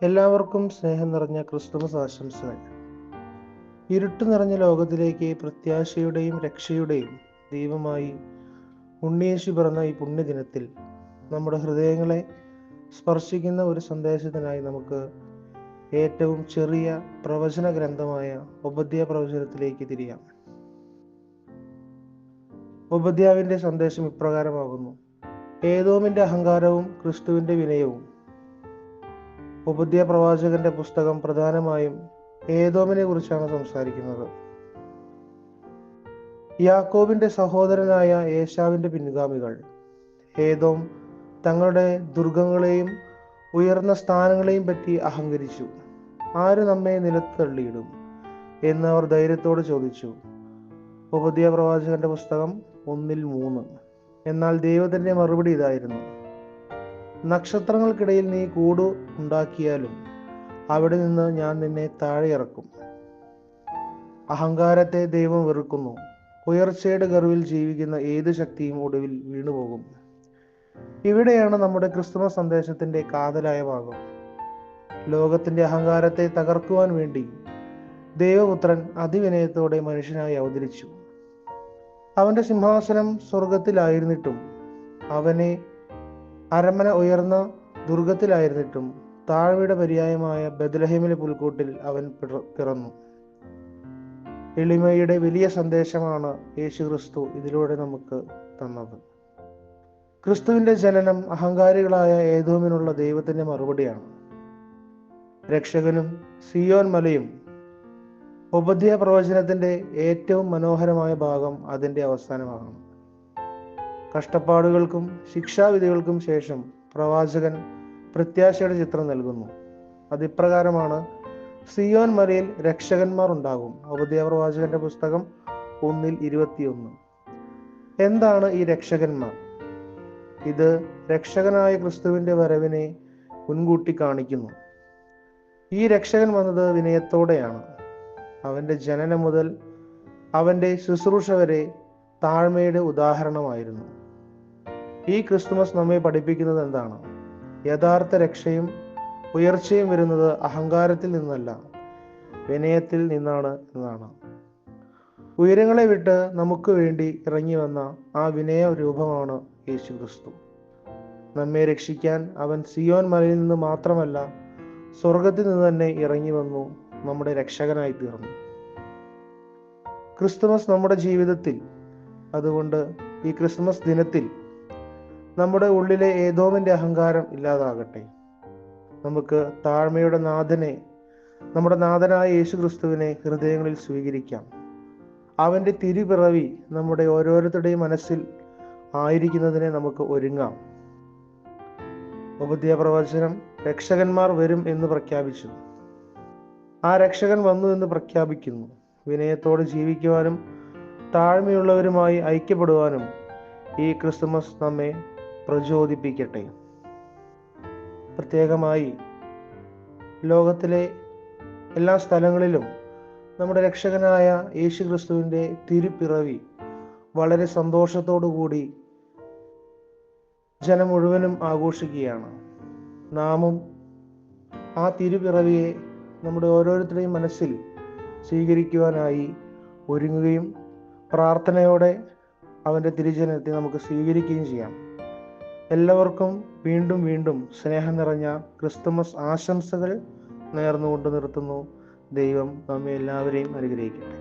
എല്ലാവർക്കും സ്നേഹം നിറഞ്ഞ ക്രിസ്തുമസ് ആശംസകൾ. ഇരുട്ട് നിറഞ്ഞ ലോകത്തിലേക്ക് പ്രത്യാശയുടെയും രക്ഷയുടെയും ദൈവമായി ഉണ്ണിയേശു പിറന്ന ഈ പുണ്യദിനത്തിൽ നമ്മുടെ ഹൃദയങ്ങളെ സ്പർശിക്കുന്ന ഒരു സന്ദേശത്തിനായി നമുക്ക് ഏറ്റവും ചെറിയ പ്രവചന ഗ്രന്ഥമായ ഉപദ്യ പ്രവചനത്തിലേക്ക് തിരിയാം. ഉപദ്യാവിന്റെ സന്ദേശം ഇപ്രകാരമാകുന്നു: ഏദോമിന്റെ അഹങ്കാരവും ക്രിസ്തുവിന്റെ വിനയവും. ഉപദ്യ പ്രവാചകന്റെ പുസ്തകം പ്രധാനമായും ഏദോമിനെ കുറിച്ചാണ് സംസാരിക്കുന്നത്. യാക്കോബിന്റെ സഹോദരനായ ഏശാവിന്റെ പിൻഗാമികൾ ഏദോം തങ്ങളുടെ ദുർഗങ്ങളെയും ഉയർന്ന സ്ഥാനങ്ങളെയും പറ്റി അഹങ്കരിച്ചു. ആര് നമ്മെ നിലത്ത് തള്ളിയിടും എന്ന് അവർ ധൈര്യത്തോട് ചോദിച്ചു. ഉപദ്യ പ്രവാചകന്റെ പുസ്തകം 1:3. എന്നാൽ ദൈവത്തിന്റെ മറുപടി ഇതായിരുന്നു: നക്ഷത്രങ്ങൾക്കിടയിൽ നീ കൂട് ഉണ്ടാക്കിയാലും അവിടെ നിന്ന് ഞാൻ നിന്നെ താഴെ ഇറക്കും. അഹങ്കാരത്തെ ദൈവം വെറുക്കുന്നു. ഉയർച്ചയുടെ ഗർവിൽ ജീവിക്കുന്ന ഏത് ശക്തിയും ഒടുവിൽ വീണുപോകും. ഇവിടെയാണ് നമ്മുടെ ക്രിസ്തുമസ് സന്ദേശത്തിന്റെ കാതലായ ഭാഗം. ലോകത്തിന്റെ അഹങ്കാരത്തെ തകർക്കുവാൻ വേണ്ടി ദൈവപുത്രൻ അതിവിനയത്തോടെ മനുഷ്യനായി അവതരിച്ചു. അവന്റെ സിംഹാസനം സ്വർഗത്തിലായിരുന്നിട്ടും, അവനെ അരമന ഉയർന്ന ദുർഗത്തിലായിരുന്നിട്ടും, താഴ്വയുടെ പര്യായമായ ബെത്ലഹേമിലെ പുൽക്കൂട്ടിൽ അവൻ പിറന്നു. എളിമയുടെ വലിയ സന്ദേശമാണ് യേശു ക്രിസ്തു ഇതിലൂടെ നമുക്ക് തന്നത്. ക്രിസ്തുവിന്റെ ജനനം അഹങ്കാരികളായ ഏദോമിനുള്ള ദൈവത്തിന്റെ മറുപടിയാണ്. രക്ഷകനും സിയോൻ മലയും. ഉപദ്യ പ്രവചനത്തിന്റെ ഏറ്റവും മനോഹരമായ ഭാഗം അതിന്റെ അവസാനമാണ്. കഷ്ടപ്പാടുകൾക്കും ശിക്ഷാവിധികൾക്കും ശേഷം പ്രവാചകൻ പ്രത്യാശയുടെ ചിത്രം നൽകുന്നു. അതിപ്രകാരമാണ്: സിയോൻ മലയിൽ രക്ഷകന്മാർ ഉണ്ടാകും. ഉപദ്യ പ്രവാചകന്റെ പുസ്തകം 1:21. എന്താണ് ഈ രക്ഷകന്മാർ? ഇത് രക്ഷകനായ ക്രിസ്തുവിന്റെ വരവിനെ മുൻകൂട്ടി കാണിക്കുന്നു. ഈ രക്ഷകൻ വന്നത് വിനയത്തോടെയാണ്. അവന്റെ ജനനം മുതൽ അവന്റെ ശുശ്രൂഷ വരെ താഴ്മയുടെ ഉദാഹരണമായിരുന്നു. ഈ ക്രിസ്തുമസ് നമ്മെ പഠിപ്പിക്കുന്നത് എന്താണ്? യഥാർത്ഥ രക്ഷയും ഉയർച്ചയും വരുന്നത് അഹങ്കാരത്തിൽ നിന്നല്ല, വിനയത്തിൽ നിന്നാണ് എന്നതാണ്. ഉയരങ്ങളെ വിട്ട് നമുക്ക് വേണ്ടി ഇറങ്ങി വന്ന ആ വിനയ രൂപമാണ് യേശു ക്രിസ്തു. നമ്മെ രക്ഷിക്കാൻ അവൻ സിയോൻ മലയിൽ നിന്ന് മാത്രമല്ല, സ്വർഗത്തിൽ നിന്ന് തന്നെ ഇറങ്ങി വന്നു നമ്മുടെ രക്ഷകനായി തീർന്നു. ക്രിസ്തുമസ് നമ്മുടെ ജീവിതത്തിൽ, അതുകൊണ്ട് ഈ ക്രിസ്മസ് ദിനത്തിൽ നമ്മുടെ ഉള്ളിലെ ഏദോമിന്റെ അഹങ്കാരം ഇല്ലാതാകട്ടെ. നമുക്ക് താഴ്മയുടെ നാഥനെ, നമ്മുടെ നാഥനായ യേശു ക്രിസ്തുവിനെ ഹൃദയങ്ങളിൽ സ്വീകരിക്കാം. അവന്റെ തിരുപിറവി നമ്മുടെ ഓരോരുത്തരുടെയും മനസ്സിൽ ആയിരിക്കുന്നതിനെ നമുക്ക് ഒരുങ്ങാം. ഉപദ്യ പ്രവചനം രക്ഷകന്മാർ വരും എന്ന് പ്രഖ്യാപിച്ചു. ആ രക്ഷകൻ വന്നു എന്ന് പ്രഖ്യാപിക്കുന്നു. വിനയത്തോടെ ജീവിക്കുവാനും താഴ്മയുള്ളവരുമായി ഐക്യപ്പെടുവാനും ഈ ക്രിസ്തുമസ് നമ്മെ പ്രചോദിപ്പിക്കട്ടെ. പ്രത്യേകമായി ലോകത്തിലെ എല്ലാ സ്ഥലങ്ങളിലും നമ്മുടെ രക്ഷകനായ യേശു ക്രിസ്തുവിൻ്റെ തിരുപ്പിറവി വളരെ സന്തോഷത്തോടു കൂടി ജനം മുഴുവനും ആഘോഷിക്കുകയാണ്. നാമും ആ തിരുപ്പിറവിയെ നമ്മുടെ ഓരോരുത്തരുടെയും മനസ്സിൽ സ്വീകരിക്കുവാനായി ഒരുങ്ങുകയും പ്രാർത്ഥനയോടെ അവൻ്റെ തിരുജനത്തെ നമുക്ക് സ്വീകരിക്കുകയും ചെയ്യാം. എല്ലാവർക്കും വീണ്ടും വീണ്ടും സ്നേഹം നിറഞ്ഞ ക്രിസ്തുമസ് ആശംസകൾ നേർന്നുകൊണ്ട് നിർത്തുന്നു. ദൈവം നമ്മെ എല്ലാവരെയും അനുഗ്രഹിക്കട്ടെ.